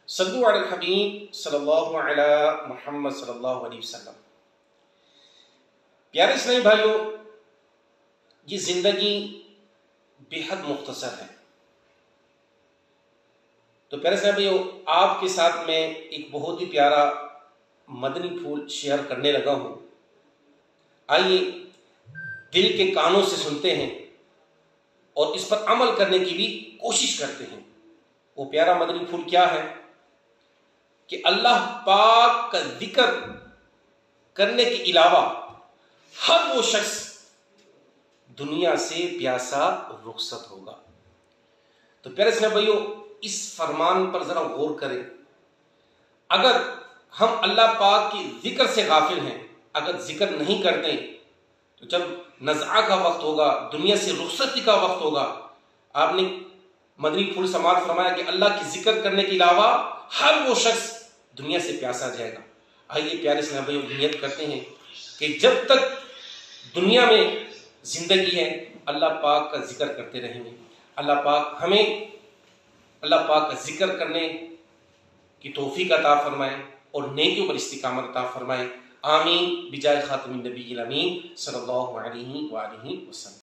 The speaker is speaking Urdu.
صلو علی الحبیب صلی اللہ علی محمد صلی اللہ علیہ وسلم۔ پیارے اسلامی بھائیوں، یہ زندگی بے حد مختصر ہے۔ تو پیارے اسلامی بھائیوں، آپ کے ساتھ میں ایک بہت ہی پیارا مدنی پھول شیئر کرنے لگا ہوں۔ آئیے دل کے کانوں سے سنتے ہیں اور اس پر عمل کرنے کی بھی کوشش کرتے ہیں۔ وہ پیارا مدنی پھول کیا ہے کہ اللہ پاک کا ذکر کرنے کے علاوہ ہر وہ شخص دنیا سے پیاسا رخصت ہوگا۔ تو پیارے اسلامی بھائیوں، اس فرمان پر ذرا غور کریں۔ اگر ہم اللہ پاک کی ذکر سے غافل ہیں، اگر ذکر نہیں کرتے تو جب نزعہ کا وقت ہوگا، دنیا سے رخصتی کا وقت ہوگا، آپ نے مدنی پھول سماعت فرمایا کہ اللہ کی ذکر کرنے کے علاوہ ہر وہ شخص دنیا سے پیاسا جائے گا۔ آئیے پیارے اسلامی بھائیوں، نیت کرتے ہیں کہ جب تک دنیا میں زندگی ہے اللہ پاک کا ذکر کرتے رہیں گے۔ اللہ پاک ہمیں اللہ پاک کا ذکر کرنے کی توفیق عطا فرمائے اور نیکیوں پر استقامت عطا فرمائے۔ آمین بجائے خاتم النبی الامین صلی اللہ علیہ وآلہ وسلم۔